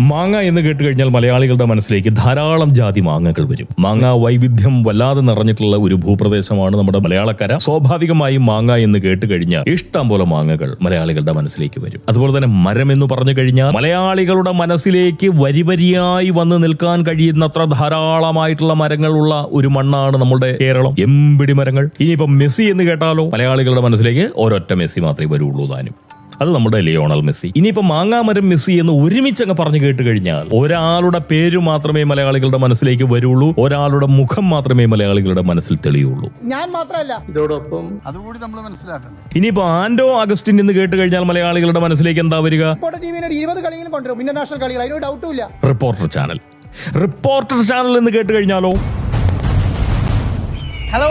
മാങ്ങ എന്ന് കേട്ട് കഴിഞ്ഞാൽ മലയാളികളുടെ മനസ്സിലേക്ക് ധാരാളം ജാതി മാങ്ങകൾ വരും. മാങ്ങ വൈവിധ്യം വല്ലാതെ നിറഞ്ഞിട്ടുള്ള ഒരു ഭൂപ്രദേശമാണ് നമ്മുടെ മലയാളക്കര. സ്വാഭാവികമായും മാങ്ങ എന്ന് കേട്ട് കഴിഞ്ഞാൽ ഇഷ്ടം പോലെ മാങ്ങകൾ മലയാളികളുടെ മനസ്സിലേക്ക് വരും. അതുപോലെ തന്നെ മരം എന്ന് പറഞ്ഞു കഴിഞ്ഞാൽ മലയാളികളുടെ മനസ്സിലേക്ക് വരിവരിയായി വന്ന് നിൽക്കാൻ കഴിയുന്നത്ര ധാരാളമായിട്ടുള്ള മരങ്ങളുള്ള ഒരു മണ്ണാണ് നമ്മുടെ കേരളം. എമ്പിടി മരങ്ങൾ. ഇനിയിപ്പോ മെസ്സി എന്ന് കേട്ടാലോ, മലയാളികളുടെ മനസ്സിലേക്ക് ഒരൊറ്റ മെസ്സി മാത്രമേ വരുള്ളൂ താനും. അത് നമ്മുടെ ലിയോണൽ മെസ്സി. ഇനിയിപ്പോ മാങ്ങാമരം മെസ്സി എന്ന് ഒരുമിച്ചങ്ങ് പറഞ്ഞു കേട്ട് കഴിഞ്ഞാൽ ഒരാളുടെ പേര് മാത്രമേ മലയാളികളുടെ മനസ്സിലേക്ക് വരുള്ളൂ, ഒരാളുടെ മുഖം മാത്രമേ മലയാളികളുടെ മനസ്സിൽ തെളിയുള്ളൂ. ഞാൻ മാത്രമല്ല, ഇതോടൊപ്പം അതുകൂടി നമ്മൾ മനസ്സിലാക്കണ്ടേ. ഇനിയിപ്പോ ആൻഡോ അഗസ്റ്റിൻ എന്ന് കേട്ട് കഴിഞ്ഞാൽ മലയാളികളുടെ മനസ്സിലേക്ക് എന്താ വരിക? ടീമിന് 20 കളികളും കൊണ്ടുവരും, ഇന്റർനാഷണൽ കളികൾ, അതിനൊരു ഡൗട്ടും ഇല്ല. റിപ്പോർട്ടർ ചാനൽ എന്ന് കേട്ട് കഴിഞ്ഞാലോ ഹലോ,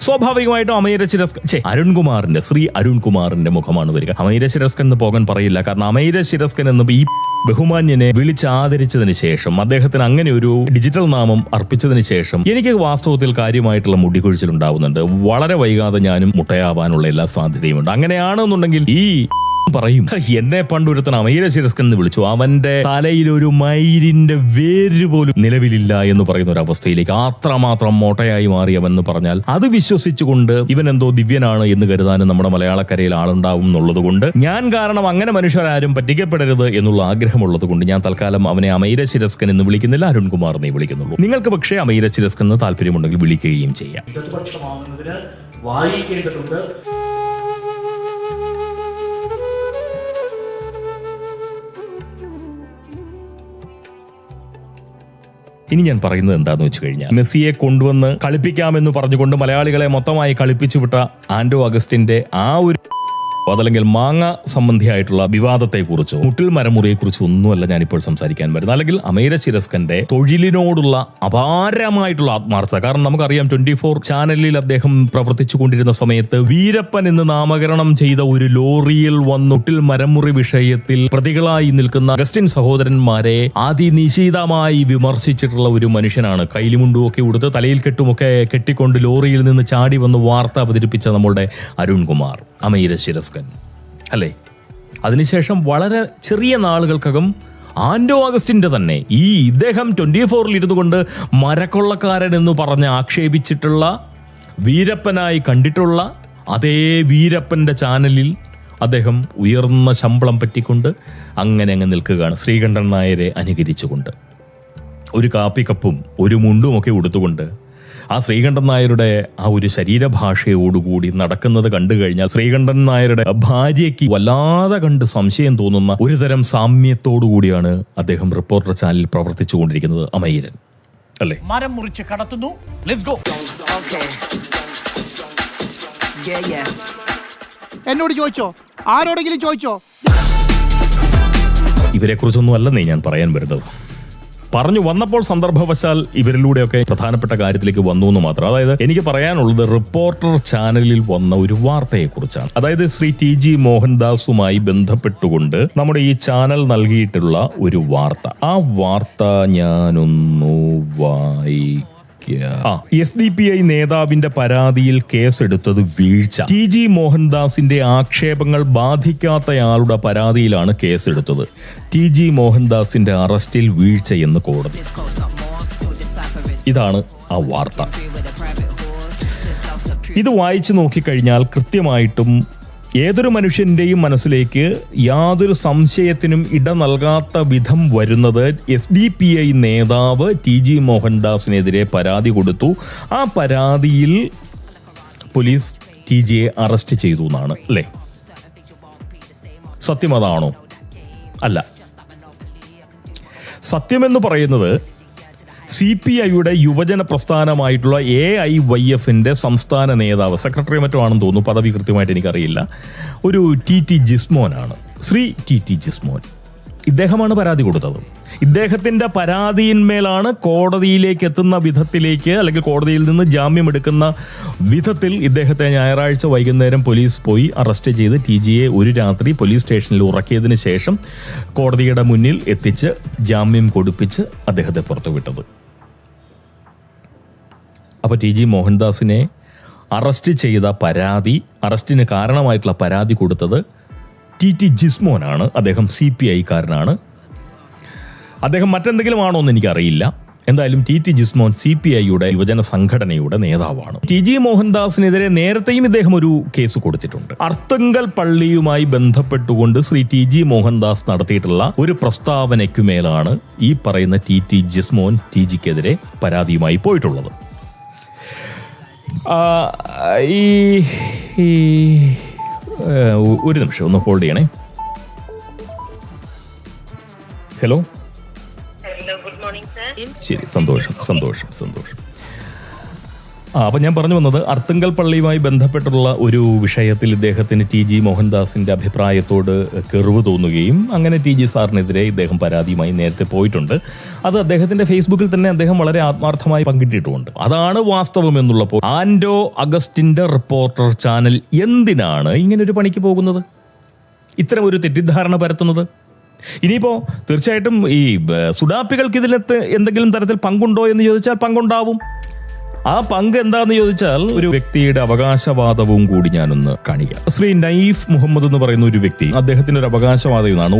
സ്വാഭാവികമായിട്ടും അമീര ശിരസ്കൻ, അരുൺകുമാറിന്റെ ശ്രീ അരുൺകുമാറിന്റെ മുഖമാണ് വരിക. അമീര ശിരസ്കൻ എന്ന് പോകാൻ പറയില്ല, കാരണം അമീര ശിരസ്കൻ എന്ന് ഈ ബഹുമാന്യനെ വിളിച്ചാദരിച്ചതിന് ശേഷം, അദ്ദേഹത്തിന് അങ്ങനെ ഒരു ഡിജിറ്റൽ നാമം അർപ്പിച്ചതിന് ശേഷം എനിക്ക് വാസ്തവത്തിൽ കാര്യമായിട്ടുള്ള മുടികൊഴിച്ചിൽ ഉണ്ടാവുന്നുണ്ട്. വളരെ വൈകാതെ ഞാനും മുട്ടയാവാനുള്ള എല്ലാ സാധ്യതയുമുണ്ട്. അങ്ങനെയാണെന്നുണ്ടെങ്കിൽ ഈ പറയും, എന്നെ പണ്ടൊരുത്തൻ അമീര ശിരസ്കൻ എന്ന് വിളിച്ചു, അവന്റെ തലയിൽ ഒരു മയിരിന്റെ വേര് പോലും നിലവിലില്ല എന്ന് പറയുന്ന ഒരു അവസ്ഥയിലേക്ക് അത്രമാത്രം മോട്ടയായി മാറിയവെന്ന് പറഞ്ഞാൽ അത് വിശ്വസിച്ചുകൊണ്ട് ഇവൻ എന്തോ ദിവ്യനാണ് എന്ന് കരുതാനും നമ്മുടെ മലയാളക്കരയിൽ ആളുണ്ടാവും എന്നുള്ളത് കൊണ്ട്, ഞാൻ കാരണം അങ്ങനെ മനുഷ്യരാരും പറ്റിക്കപ്പെടരുത് എന്നുള്ള ആഗ്രഹമുള്ളത് കൊണ്ട് ഞാൻ തൽക്കാലം അവനെ അമീര ശിരസ്കൻ എന്ന് വിളിക്കുന്നില്ല, അരുൺകുമാർ എന്നേ വിളിക്കുന്നുള്ളൂ. നിങ്ങൾക്ക് പക്ഷേ അമീര ശിരസ്കൻ എന്ന് താല്പര്യമുണ്ടെങ്കിൽ വിളിക്കുകയും ചെയ്യാം. ഇടതുപക്ഷമാകുന്നതിന് വായിക്കേണ്ടതുണ്ട്. ഇനി ഞാൻ പറയുന്നത് എന്താന്ന് വെച്ച് കഴിഞ്ഞാൽ, മെസ്സിയെ കൊണ്ടുവന്ന് കളിപ്പിക്കാമെന്ന് പറഞ്ഞുകൊണ്ട് മലയാളികളെ മൊത്തമായി കളിപ്പിച്ചു വിട്ട ആൻഡോ അഗസ്റ്റിന്റെ ആ ഒരു അതല്ലെങ്കിൽ മാങ്ങ സംബന്ധിയായിട്ടുള്ള വിവാദത്തെക്കുറിച്ചോ മുട്ടിൽ മരമുറിയെക്കുറിച്ചോ ഒന്നുമല്ല ഞാനിപ്പോൾ സംസാരിക്കാൻ വരുന്നത്. അല്ലെങ്കിൽ അമീര ശിരസ്കന്റെ തൊഴിലിനോടുള്ള അപാരമായിട്ടുള്ള ആത്മാർത്ഥത. കാരണം നമുക്കറിയാം, 24 ചാനലിൽ അദ്ദേഹം പ്രവർത്തിച്ചു കൊണ്ടിരുന്ന സമയത്ത് വീരപ്പൻ എന്ന് നാമകരണം ചെയ്ത ഒരു ലോറിയിൽ വന്ന് മുട്ടിൽ മരമുറി വിഷയത്തിൽ പ്രതികളായി നിൽക്കുന്ന അഗസ്റ്റിൻ സഹോദരന്മാരെ അതിനിശിതമായി വിമർശിച്ചിട്ടുള്ള ഒരു മനുഷ്യനാണ്. കൈലിമുണ്ടുമൊക്കെ ഉടുത്ത് തലയിൽ കെട്ടുമൊക്കെ കെട്ടിക്കൊണ്ട് ലോറിയിൽ നിന്ന് ചാടി വന്ന് വാർത്ത അവതരിപ്പിച്ച നമ്മളുടെ അരുൺകുമാർ, അമീര ശിരസ്കൻ അല്ലേ. അതിനുശേഷം വളരെ ചെറിയ നാളുകൾക്കകം ആൻഡോ അഗസ്റ്റിന്റെ തന്നെ ഇദ്ദേഹം 24 ഇരുന്നു കൊണ്ട് മരക്കൊള്ളക്കാരൻ എന്ന് പറഞ്ഞ് ആക്ഷേപിച്ചിട്ടുള്ള വീരപ്പനായി കണ്ടിട്ടുള്ള അതേ വീരപ്പന്റെ ചാനലിൽ അദ്ദേഹം ഉയർന്ന ശമ്പളം പറ്റിക്കൊണ്ട് അങ്ങനെ അങ്ങ് നിൽക്കുകയാണ്, ശ്രീകണ്ഠൻ നായരെ അനുകരിച്ചുകൊണ്ട്. ഒരു കാപ്പിക്കപ്പും ഒരു മുണ്ടും ഒക്കെ ഉടുത്തുകൊണ്ട് ആ ശ്രീകണ്ഠൻ നായരുടെ ആ ഒരു ശരീരഭാഷയോടുകൂടി നടക്കുന്നത് കണ്ടു കഴിഞ്ഞാൽ ശ്രീകണ്ഠൻ നായരുടെ ഭാര്യയ്ക്ക് വല്ലാതെ കണ്ട് സംശയം തോന്നുന്ന ഒരു തരം സാമ്യത്തോടുകൂടിയാണ് അദ്ദേഹം റിപ്പോർട്ടർ ചാനലിൽ പ്രവർത്തിച്ചുകൊണ്ടിരിക്കുന്നത്. അമീരൻ അല്ലേ. മരം മുറിച്ച് കടത്തുന്നു. Let's go. എന്നോട് ചോദിച്ചോ, ആരോടെങ്കിലും ചോദിച്ചോ? ഇവരെ കുറിച്ചൊന്നും അല്ലെന്നേ ഞാൻ പറയാൻ വരുന്നത്. പറഞ്ഞു വന്നപ്പോൾ സന്ദർഭവശാൽ ഇവരിലൂടെയൊക്കെ പ്രധാനപ്പെട്ട കാര്യത്തിലേക്ക് വന്നു എന്ന് മാത്രം. അതായത് എനിക്ക് പറയാനുള്ളത് റിപ്പോർട്ടർ ചാനലിൽ വന്ന ഒരു വാർത്തയെക്കുറിച്ചാണ്. അതായത് ശ്രീ TG മോഹൻദാസുമായി ബന്ധപ്പെട്ടുകൊണ്ട് നമ്മുടെ ഈ ചാനൽ നൽകിയിട്ടുള്ള ഒരു വാർത്ത. ആ വാർത്ത ഞാനൊന്നു SDPI നേതാവിന്റെ പരാതിയിൽ കേസെടുത്തത് വീഴ്ച. TG മോഹൻദാസിന്റെ ആക്ഷേപങ്ങൾ ബാധിക്കാത്തയാളുടെ പരാതിയിലാണ് കേസെടുത്തത്. TG മോഹൻദാസിന്റെ അറസ്റ്റിൽ വീഴ്ചയെന്ന് കോടതി. ഇതാണ് ആ വാർത്ത. ഇത് വായിച്ചു നോക്കിക്കഴിഞ്ഞാൽ കൃത്യമായിട്ടും ഏതൊരു മനുഷ്യന്റെയും മനസ്സിലേക്ക് യാതൊരു സംശയത്തിനും ഇട നൽകാത്ത വിധം വരുന്നത് SDPI നേതാവ് TG മോഹൻദാസിനെതിരെ പരാതി കൊടുത്തു. ആ പരാതിയിൽ പോലീസ് TGയെ അറസ്റ്റ് ചെയ്തു എന്നാണ് അല്ലേ. സത്യം അതാണോ? അല്ല. സത്യമെന്ന് പറയുന്നത് CPIയുടെ യുവജന പ്രസ്ഥാനമായിട്ടുള്ള AIYFന്റെ സംസ്ഥാന നേതാവ്, സെക്രട്ടറി മറ്റോ ആണെന്ന് തോന്നുന്നു, പദവി കൃത്യമായിട്ട് എനിക്കറിയില്ല, ഒരു TT ജിസ്മോനാണ്. ശ്രീ TT ജിസ്മോൻ. ഇദ്ദേഹമാണ് പരാതി കൊടുത്തത്. ഇദ്ദേഹത്തിന്റെ പരാതിയിന്മേലാണ് കോടതിയിലേക്ക് എത്തുന്ന വിധത്തിലേക്ക്, അല്ലെങ്കിൽ കോടതിയിൽ നിന്ന് ജാമ്യം എടുക്കുന്ന വിധത്തിൽ ഇദ്ദേഹത്തെ ഞായറാഴ്ച വൈകുന്നേരം പോലീസ് പോയി അറസ്റ്റ് ചെയ്ത് TGയെ ഒരു രാത്രി പോലീസ് സ്റ്റേഷനിൽ ഉറക്കിയതിന് ശേഷം കോടതിയുടെ മുന്നിൽ എത്തിച്ച് ജാമ്യം കൊടുപ്പിച്ച് അദ്ദേഹത്തെ പുറത്തുവിട്ടത്. അപ്പോൾ TG മോഹൻദാസിനെ അറസ്റ്റ് ചെയ്ത പരാതി, അറസ്റ്റിന് കാരണമായിട്ടുള്ള പരാതി കൊടുത്തത് TT ജിസ്മോനാണ്. അദ്ദേഹം CPI കാരനാണ്. അദ്ദേഹം മറ്റെന്തെങ്കിലും ആണോ എന്ന് എനിക്കറിയില്ല. എന്തായാലും ടി ടി ജിസ്മോൻ CPIയുടെ യുവജന സംഘടനയുടെ നേതാവാണ്. TG മോഹൻദാസിനെതിരെ നേരത്തെയും ഇദ്ദേഹം ഒരു കേസ് കൊടുത്തിട്ടുണ്ട്. അർത്തുങ്കൽ പള്ളിയുമായി ബന്ധപ്പെട്ടുകൊണ്ട് ശ്രീ TG മോഹൻദാസ് നടത്തിയിട്ടുള്ള ഒരു പ്രസ്താവനയ്ക്കുമേലാണ് ഈ പറയുന്ന TT ജിസ്മോൻ TGക്കെതിരെ പരാതിയുമായി പോയിട്ടുള്ളത്. ഒരു നിമിഷം ഒന്ന് ഹോൾഡ് ചെയ്യണേ. ഹലോ, ശരി, സന്തോഷം. അപ്പം ഞാൻ പറഞ്ഞു വന്നത്, അർത്തുങ്കൽ പള്ളിയുമായി ബന്ധപ്പെട്ടുള്ള ഒരു വിഷയത്തിൽ ഇദ്ദേഹത്തിന് TG മോഹൻദാസിന്റെ അഭിപ്രായത്തോട് കെറിവ് തോന്നുകയും അങ്ങനെ TG സാറിനെതിരെ ഇദ്ദേഹം പരാതിയുമായി നേരത്തെ പോയിട്ടുണ്ട്. അത് അദ്ദേഹത്തിന്റെ ഫേസ്ബുക്കിൽ തന്നെ അദ്ദേഹം വളരെ ആത്മാർത്ഥമായി പങ്കിട്ടിട്ടുമുണ്ട്. അതാണ് വാസ്തവം എന്നുള്ളപ്പോൾ ആൻഡോ അഗസ്റ്റിന്റെ റിപ്പോർട്ടർ ചാനൽ എന്തിനാണ് ഇങ്ങനൊരു പണിക്ക് പോകുന്നത്, ഇത്തരം ഒരു തെറ്റിദ്ധാരണ പരത്തുന്നത്? ഇനിയിപ്പോൾ തീർച്ചയായിട്ടും ഈ സുഡാപ്പികൾക്ക് ഇതിലത്ത് എന്തെങ്കിലും തരത്തിൽ പങ്കുണ്ടോ എന്ന് ചോദിച്ചാൽ പങ്കുണ്ടാവും. ആ പങ്ക് എന്താന്ന് ചോദിച്ചാൽ ഒരു വ്യക്തിയുടെ അവകാശവാദവും കൂടി ഞാനൊന്ന് കാണിക്കാം. ശ്രീ നൈഫ് മുഹമ്മദ് എന്ന് പറയുന്ന ഒരു വ്യക്തി, അദ്ദേഹത്തിന്റെ ഒരു അവകാശവാദം ഇതാണ്: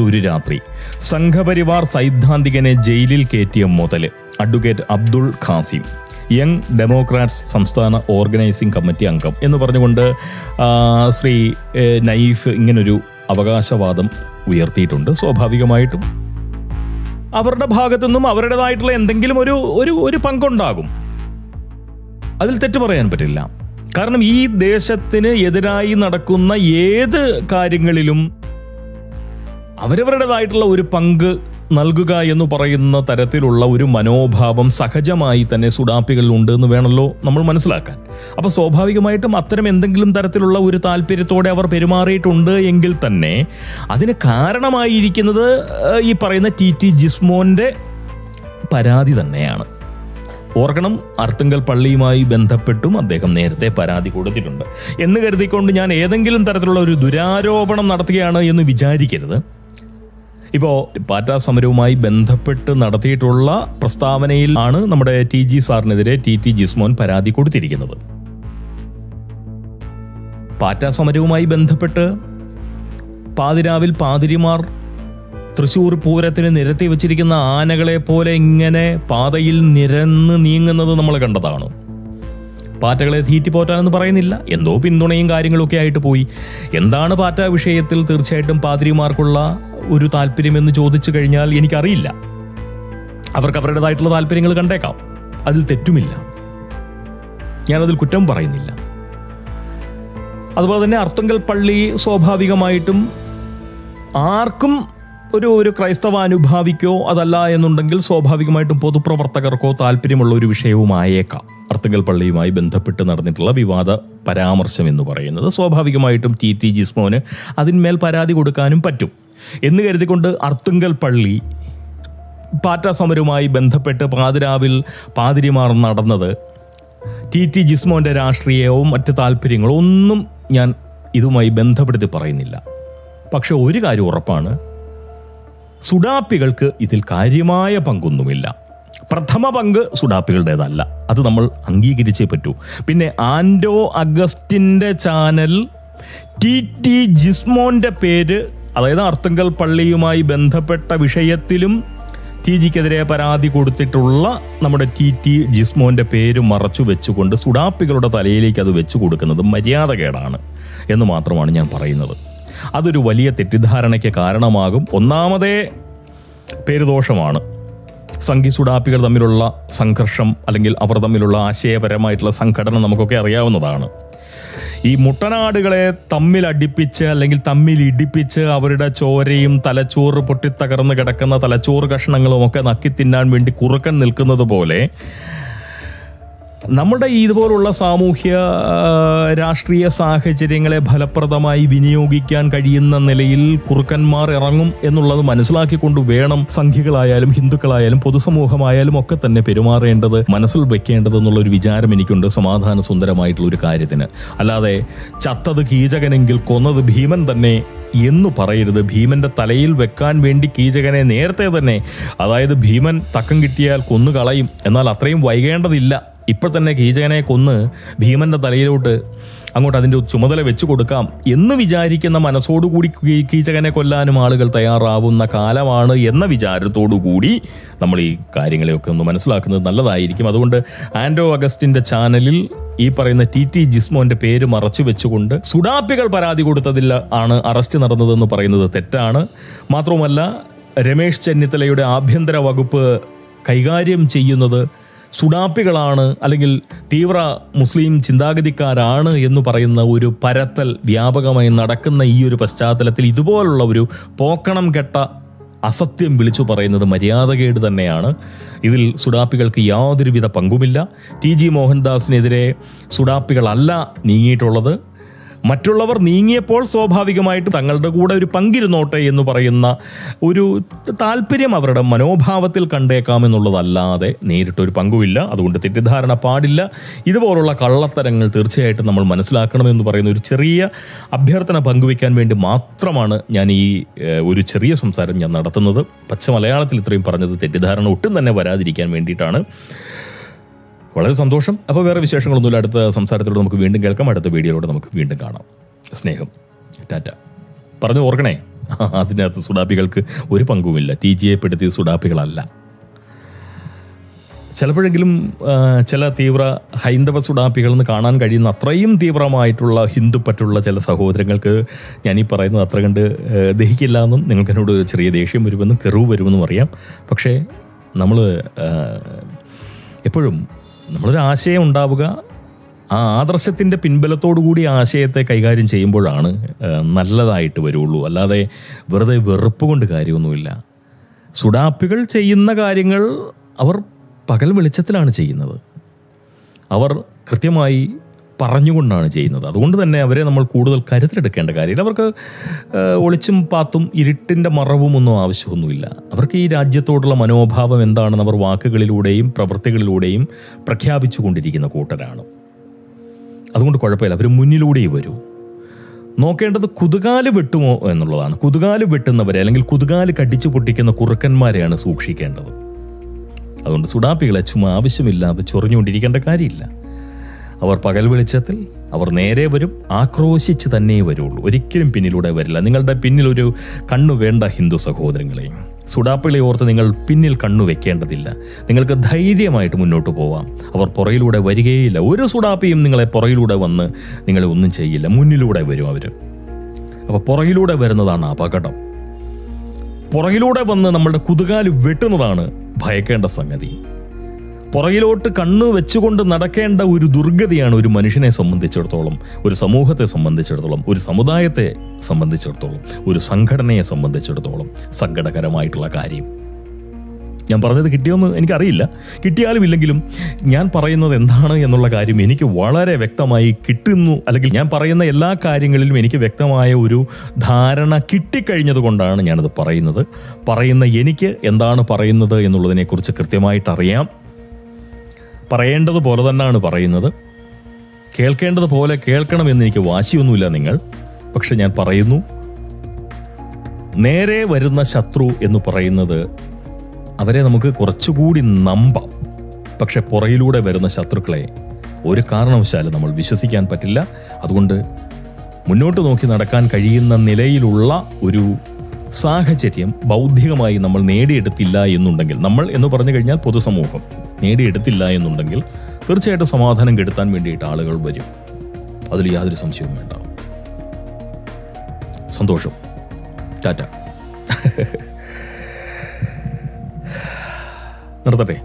ഒരു രാത്രി സംഘപരിവാർ സൈദ്ധാന്തികനെ ജയിലിൽ കയറ്റിയ മുതല് advocate Abdul Khasim, Young Democrats സംസ്ഥാന ഓർഗനൈസിംഗ് കമ്മിറ്റി അംഗം എന്ന് പറഞ്ഞുകൊണ്ട് ശ്രീ നൈഫ് ഇങ്ങനൊരു അവകാശവാദം ഉയർത്തിയിട്ടുണ്ട്. സ്വാഭാവികമായിട്ടും അവരുടെ ഭാഗത്തുനിന്നും അവരുടേതായിട്ടുള്ള എന്തെങ്കിലും ഒരു പങ്കുണ്ടാകും. അതിൽ തെറ്റ് പറയാൻ പറ്റില്ല. കാരണം ഈ ദേശത്തിന് എതിരായി നടക്കുന്ന ഏത് കാര്യങ്ങളിലും അവരവരുടേതായിട്ടുള്ള ഒരു പങ്ക് നൽകുക എന്ന് പറയുന്ന തരത്തിലുള്ള ഒരു മനോഭാവം സഹജമായി തന്നെ സുഡാപ്പികളിൽ ഉണ്ട് എന്ന് വേണമല്ലോ നമ്മൾ മനസ്സിലാക്കാൻ. അപ്പൊ സ്വാഭാവികമായിട്ടും അത്തരം എന്തെങ്കിലും തരത്തിലുള്ള ഒരു താല്പര്യത്തോടെ അവർ പെരുമാറിയിട്ടുണ്ട് എങ്കിൽ തന്നെ അതിന് കാരണമായിരിക്കുന്നത് ഈ പറയുന്ന TT ജിസ്മോന്റെ പരാതി തന്നെയാണ്. ഓർക്കണം, അർത്തുങ്കൽ പള്ളിയുമായി ബന്ധപ്പെട്ടും അദ്ദേഹം നേരത്തെ പരാതി കൊടുത്തിട്ടുണ്ട് എന്ന് കരുതിക്കൊണ്ട് ഞാൻ ഏതെങ്കിലും തരത്തിലുള്ള ഒരു ദുരാരോപണം നടത്തുകയാണ് എന്ന് വിചാരിക്കരുത്. ഇപ്പോൾ പാറ്റാ സമരവുമായി ബന്ധപ്പെട്ട് നടത്തിയിട്ടുള്ള പ്രസ്താവനയിൽ ആണ് നമ്മുടെ TG സാറിനെതിരെ TT ജിസ്മോൻ പരാതി കൊടുത്തിരിക്കുന്നത്. പാറ്റാ സമരവുമായി ബന്ധപ്പെട്ട് പാതിരാവിൽ പാതിരിമാർ തൃശ്ശൂർ പൂരത്തിന് നിരത്തി വെച്ചിരിക്കുന്ന ആനകളെ പോലെ ഇങ്ങനെ പാതയിൽ നിരന്ന് നീങ്ങുന്നത് നമ്മൾ കണ്ടതാണ്. പാറ്റകളെ തീറ്റിപ്പോറ്റാനെന്ന് പറയുന്നില്ല, എന്തോ പിന്തുണയും കാര്യങ്ങളൊക്കെ ആയിട്ട് പോയി. എന്താണ് പാറ്റ വിഷയത്തിൽ തീർച്ചയായിട്ടും പാതിരിമാർക്കുള്ള ഒരു താല്പര്യമെന്ന് ചോദിച്ചു കഴിഞ്ഞാൽ എനിക്കറിയില്ല. അവർക്ക് അവരുടേതായിട്ടുള്ള താല്പര്യങ്ങൾ കണ്ടേക്കാം, അതിൽ തെറ്റുമില്ല, ഞാനതിൽ കുറ്റം പറയുന്നില്ല. അതുപോലെ തന്നെ അർത്തുങ്കൽ പള്ളി സ്വാഭാവികമായിട്ടും ആർക്കും ഒരു ക്രൈസ്തവ അനുഭാവിക്കോ അതല്ല എന്നുണ്ടെങ്കിൽ സ്വാഭാവികമായിട്ടും പൊതുപ്രവർത്തകർക്കോ താല്പര്യമുള്ള ഒരു വിഷയവുമായേക്കാം. അർത്തുങ്കൽ പള്ളിയുമായി ബന്ധപ്പെട്ട് നടന്നിട്ടുള്ള വിവാദ പരാമർശം എന്ന് പറയുന്നത് സ്വാഭാവികമായിട്ടും TT ജിസ്മോന് അതിന്മേൽ പരാതി കൊടുക്കാനും പറ്റും എന്ന് കരുതിക്കൊണ്ട് അർത്തുങ്കൽ പള്ളി പാറ്റ സമരവുമായി ബന്ധപ്പെട്ട് പാതിരാവിൽ പാതിരിമാർ നടന്നത് TT ജിസ്മോന്റെ രാഷ്ട്രീയവും മറ്റ് താല്പര്യങ്ങളോ ഒന്നും ഞാൻ ഇതുമായി ബന്ധപ്പെടുത്തി പറയുന്നില്ല. പക്ഷെ ഒരു കാര്യം ഉറപ്പാണ്, സുഡാപ്പികൾക്ക് ഇതിൽ കാര്യമായ പങ്കൊന്നുമില്ല. പ്രഥമ പങ്ക് സുഡാപ്പികളുടേതല്ല, അത് നമ്മൾ അംഗീകരിച്ചേ പറ്റൂ. പിന്നെ ആൻഡോ അഗസ്റ്റിന്റെ ചാനൽ TT ജിസ്മോന്റെ പേര്, അതായത് അർത്തുങ്കൽ പള്ളിയുമായി ബന്ധപ്പെട്ട വിഷയത്തിലും TGക്കെതിരെ പരാതി കൊടുത്തിട്ടുള്ള നമ്മുടെ TT ജിസ്മോന്റെ പേര് മറച്ചു വെച്ചുകൊണ്ട് സുഡാപ്പികളുടെ തലയിലേക്ക് അത് വെച്ചു കൊടുക്കുന്നത് മര്യാദകേടാണ് എന്ന് മാത്രമാണ് ഞാൻ പറയുന്നത്. അതൊരു വലിയ തെറ്റിദ്ധാരണയ്ക്ക് കാരണമാകും. ഒന്നാമതേ പേരുദോഷമാണ്. സംഘി സുഡാപ്പികൾ തമ്മിലുള്ള സംഘർഷം അല്ലെങ്കിൽ അവർ തമ്മിലുള്ള ആശയപരമായിട്ടുള്ള സംഘടന നമുക്കൊക്കെ അറിയാവുന്നതാണ്. ഈ മുട്ടനാടുകളെ തമ്മിലടിപ്പിച്ച് അല്ലെങ്കിൽ തമ്മിലിടിപ്പിച്ച് അവരുടെ ചോരയും തലച്ചോറ് പൊട്ടിത്തകർന്ന് കിടക്കുന്ന തലച്ചോറ് കഷ്ണങ്ങളും ഒക്കെ നക്കിത്തിന്നാൻ വേണ്ടി കുറുക്കൻ നിൽക്കുന്നത് പോലെ നമ്മുടെ ഇതുപോലുള്ള സാമൂഹ്യ രാഷ്ട്രീയ സാഹചര്യങ്ങളെ ഫലപ്രദമായി വിനിയോഗിക്കാൻ കഴിയുന്ന നിലയിൽ കുറുക്കന്മാർ ഇറങ്ങും എന്നുള്ളത് മനസ്സിലാക്കിക്കൊണ്ട് വേണം സംഘികളായാലും ഹിന്ദുക്കളായാലും പൊതുസമൂഹമായാലും ഒക്കെ തന്നെ പെരുമാറേണ്ടത്, മനസ്സിൽ വെക്കേണ്ടത് എന്നുള്ളൊരു വിചാരം എനിക്കുണ്ട് സമാധാന സുന്ദരമായിട്ടുള്ള ഒരു കാര്യത്തിന്. അല്ലാതെ ചത്തത് കീചകനെങ്കിൽ കൊന്നത് ഭീമൻ തന്നെ എന്ന് പറയരുത്. ഭീമന്റെ തലയിൽ വെക്കാൻ വേണ്ടി കീചകനെ നേരത്തെ തന്നെ, അതായത് ഭീമൻ തക്കം കിട്ടിയാൽ കൊന്നുകളയും, എന്നാൽ അത്രയും വൈകേണ്ടതില്ല ഇപ്പോൾ തന്നെ കീചകനെ കൊന്ന് ഭീമന്റെ തലയിലോട്ട് അങ്ങോട്ട് അതിൻ്റെ ചുമതല വെച്ചു കൊടുക്കാം എന്ന് വിചാരിക്കുന്ന മനസ്സോടുകൂടി കീചകനെ കൊല്ലാനും ആളുകൾ തയ്യാറാവുന്ന കാലമാണ് എന്ന വിചാരത്തോടു കൂടി നമ്മൾ ഈ കാര്യങ്ങളെയൊക്കെ ഒന്ന് മനസ്സിലാക്കുന്നത് നല്ലതായിരിക്കും. അതുകൊണ്ട് ആൻഡോ അഗസ്റ്റിന്റെ ചാനലിൽ ഈ പറയുന്ന TT ജിസ്മോന്റെ പേര് മറച്ചു വെച്ചുകൊണ്ട് സുഡാപ്പികൾ പരാതി കൊടുത്തതിൽ ആണ് അറസ്റ്റ് നടന്നതെന്ന് പറയുന്നത് തെറ്റാണ്. മാത്രവുമല്ല, രമേശ് ചെന്നിത്തലയുടെ ആഭ്യന്തര വകുപ്പ് കൈകാര്യം ചെയ്യുന്നത് സുഡാപ്പികളാണ് അല്ലെങ്കിൽ തീവ്ര മുസ്ലിം ചിന്താഗതിക്കാരാണ് എന്ന് പറയുന്ന ഒരു പരത്തൽ വ്യാപകമായി നടക്കുന്ന ഈ ഒരു പശ്ചാത്തലത്തിൽ ഇതുപോലുള്ള ഒരു പോക്കണം കെട്ട അസത്യം വിളിച്ചു പറയുന്നത് മര്യാദകേട് തന്നെയാണ്. ഇതിൽ സുഡാപ്പികൾക്ക് യാതൊരുവിധ പങ്കുമില്ല. TG മോഹൻദാസിനെതിരെ സുഡാപ്പികളല്ല നീങ്ങിയിട്ടുള്ളത്. മറ്റുള്ളവർ നീങ്ങിയപ്പോൾ സ്വാഭാവികമായിട്ട് തങ്ങളുടെ കൂടെ ഒരു പങ്കിരുന്നോട്ടെ എന്ന് പറയുന്ന ഒരു താല്പര്യം അവരുടെ മനോഭാവത്തിൽ കണ്ടേക്കാമെന്നുള്ളതല്ലാതെ നേരിട്ടൊരു പങ്കുമില്ല. അതുകൊണ്ട് തെറ്റിദ്ധാരണ പാടില്ല. ഇതുപോലുള്ള കള്ളത്തരങ്ങൾ തീർച്ചയായിട്ടും നമ്മൾ മനസ്സിലാക്കണമെന്ന് പറയുന്ന ഒരു ചെറിയ അഭ്യർത്ഥന പങ്കുവയ്ക്കാൻ വേണ്ടി മാത്രമാണ് ഞാൻ ഈ ഒരു ചെറിയ സംസാരം ഞാൻ നടത്തുന്നത്. പച്ച മലയാളത്തിൽ ഇത്രയും പറഞ്ഞത് തെറ്റിദ്ധാരണ ഒട്ടും തന്നെ വരാതിരിക്കാൻ വേണ്ടിയിട്ടാണ്. വളരെ സന്തോഷം. അപ്പോൾ വേറെ വിശേഷങ്ങളൊന്നുമില്ല. അടുത്ത സംസാരത്തിലൂടെ നമുക്ക് വീണ്ടും കേൾക്കാം. അടുത്ത വീഡിയോയിലൂടെ നമുക്ക് വീണ്ടും കാണാം. സ്നേഹം. ടാറ്റ. പറഞ്ഞു ഓർക്കണേ, അതിനകത്ത് സുഡാപ്പികൾക്ക് ഒരു പങ്കുമില്ല. TGയെ പെടുത്തിയത് സുഡാപ്പികളല്ല. ചിലപ്പോഴെങ്കിലും ചില തീവ്ര ഹൈന്ദവ സുഡാപ്പികൾ എന്ന് കാണാൻ കഴിയുന്ന അത്രയും തീവ്രമായിട്ടുള്ള ഹിന്ദുപ്പറ്റുള്ള ചില സഹോദരങ്ങൾക്ക് ഞാൻ ഈ പറയുന്നത് അത്ര കണ്ട് ദഹിക്കില്ല എന്നും നിങ്ങൾക്ക് എന്നോട് ചെറിയ ദേഷ്യം വരുമെന്നും കെറിവ് വരുമെന്നും അറിയാം. പക്ഷേ നമ്മൾ എപ്പോഴും നമ്മളൊരു ആശയം ഉണ്ടാവുക, ആ ആദർശത്തിൻ്റെ പിൻബലത്തോടുകൂടി ആശയത്തെ കൈകാര്യം ചെയ്യുമ്പോഴാണ് നല്ലതായിട്ട് വരുള്ളൂ. അല്ലാതെ വെറുതെ വെറുപ്പ് കൊണ്ട് കാര്യമൊന്നുമില്ല. സുഡാപ്പികൾ ചെയ്യുന്ന കാര്യങ്ങൾ അവർ പകൽ വെളിച്ചത്തിലാണ് ചെയ്യുന്നത്. അവർ കൃത്യമായി പറഞ്ഞുകൊണ്ടാണ് ചെയ്യുന്നത്. അതുകൊണ്ട് തന്നെ അവരെ നമ്മൾ കൂടുതൽ കരുതലെടുക്കേണ്ട കാര്യമില്ല. അവർക്ക് ഒളിച്ചും പാത്തും ഇരുട്ടിൻ്റെ മറവും ഒന്നും ആവശ്യമൊന്നുമില്ല. അവർക്ക് ഈ രാജ്യത്തോടുള്ള മനോഭാവം എന്താണെന്ന് അവർ വാക്കുകളിലൂടെയും പ്രവൃത്തികളിലൂടെയും പ്രഖ്യാപിച്ചു കൊണ്ടിരിക്കുന്ന കൂട്ടരാണ്. അതുകൊണ്ട് കുഴപ്പമില്ല, അവർ മുന്നിലൂടെയും വരൂ. നോക്കേണ്ടത് കുതുകാല് വെട്ടുമോ എന്നുള്ളതാണ്. കുതുകാല് വെട്ടുന്നവരെ അല്ലെങ്കിൽ കുതുകാല് കടിച്ചു പൊട്ടിക്കുന്ന കുറുക്കന്മാരെയാണ് സൂക്ഷിക്കേണ്ടത്. അതുകൊണ്ട് സുഡാപ്പികളെ ചുമ്മാ ആവശ്യമില്ലാതെ ചൊറിഞ്ഞുകൊണ്ടിരിക്കേണ്ട കാര്യമില്ല. അവർ പകൽ വെളിച്ചത്തിൽ അവർ നേരെ വരും, ആക്രോശിച്ച് തന്നെ വരുള്ളൂ. ഒരിക്കലും പിന്നിലൂടെ വരില്ല. നിങ്ങളുടെ പിന്നിൽ ഒരു കണ്ണു വേണ്ട ഹിന്ദു സഹോദരങ്ങളെ. സുഡാപ്പികളെ ഓർത്ത് നിങ്ങൾ പിന്നിൽ കണ്ണു വെക്കേണ്ടതില്ല. നിങ്ങൾക്ക് ധൈര്യമായിട്ട് മുന്നോട്ട് പോവാം. അവർ പുറയിലൂടെ വരികയില്ല. ഒരു സുഡാപ്പിയും നിങ്ങളെ പുറയിലൂടെ വന്ന് നിങ്ങളെ ഒന്നും ചെയ്യില്ല. മുന്നിലൂടെ വരും അവർ. അപ്പോൾ പുറകിലൂടെ വരുന്നതാണ് അപകടം. പുറകിലൂടെ വന്ന് നമ്മളുടെ കുതുകാല് വെട്ടുന്നതാണ് ഭയക്കേണ്ട സംഗതി. പുറകിലോട്ട് കണ്ണു വെച്ചുകൊണ്ട് നടക്കേണ്ട ഒരു ദുർഗതിയാണ് ഒരു മനുഷ്യനെ സംബന്ധിച്ചിടത്തോളം, ഒരു സമൂഹത്തെ സംബന്ധിച്ചിടത്തോളം, ഒരു സമുദായത്തെ സംബന്ധിച്ചിടത്തോളം, ഒരു സംഘടനയെ സംബന്ധിച്ചിടത്തോളം സങ്കടകരമായിട്ടുള്ള കാര്യം. ഞാൻ പറഞ്ഞത് കിട്ടിയോന്ന് എനിക്കറിയില്ല. കിട്ടിയാലും ഇല്ലെങ്കിലും ഞാൻ പറയുന്നത് എന്താണ് എന്നുള്ള കാര്യം എനിക്ക് വളരെ വ്യക്തമായി കിട്ടുന്നു. അല്ലെങ്കിൽ ഞാൻ പറയുന്ന എല്ലാ കാര്യങ്ങളിലും എനിക്ക് വ്യക്തമായ ഒരു ധാരണ കിട്ടിക്കഴിഞ്ഞത് കൊണ്ടാണ് ഞാനത് പറയുന്നത്. പറയുന്ന എനിക്ക് എന്താണ് പറയുന്നത് എന്നുള്ളതിനെക്കുറിച്ച് കൃത്യമായിട്ടറിയാം. പറയേണ്ടത് പോലെ തന്നെയാണ് പറയുന്നത്. കേൾക്കേണ്ടത് പോലെ കേൾക്കണമെന്ന് എനിക്ക് വാശിയൊന്നുമില്ല നിങ്ങൾ. പക്ഷെ ഞാൻ പറയുന്നു, നേരെ വരുന്ന ശത്രു എന്ന് പറയുന്നത് അവരെ നമുക്ക് കുറച്ചുകൂടി നമ്പാം. പക്ഷെ പുറയിലൂടെ വരുന്ന ശത്രുക്കളെ ഒരു കാരണവശാലും നമ്മൾ വിശ്വസിക്കാൻ പറ്റില്ല. അതുകൊണ്ട് മുന്നോട്ട് നോക്കി നടക്കാൻ കഴിയുന്ന നിലയിലുള്ള ഒരു സാഹചര്യം ബൗദ്ധികമായി നമ്മൾ നേടിയെടുത്തില്ല എന്നുണ്ടെങ്കിൽ, നമ്മൾ എന്ന് പറഞ്ഞു കഴിഞ്ഞാൽ പൊതുസമൂഹം നേടിയെടുത്തില്ല എന്നുണ്ടെങ്കിൽ തീർച്ചയായിട്ടും സമാധാനം കെടുത്താൻ വേണ്ടിയിട്ട് ആളുകൾ വരും. അതിൽ യാതൊരു സംശയവും വേണ്ട. സന്തോഷം. ടാറ്റ. നിർത്തട്ടെ.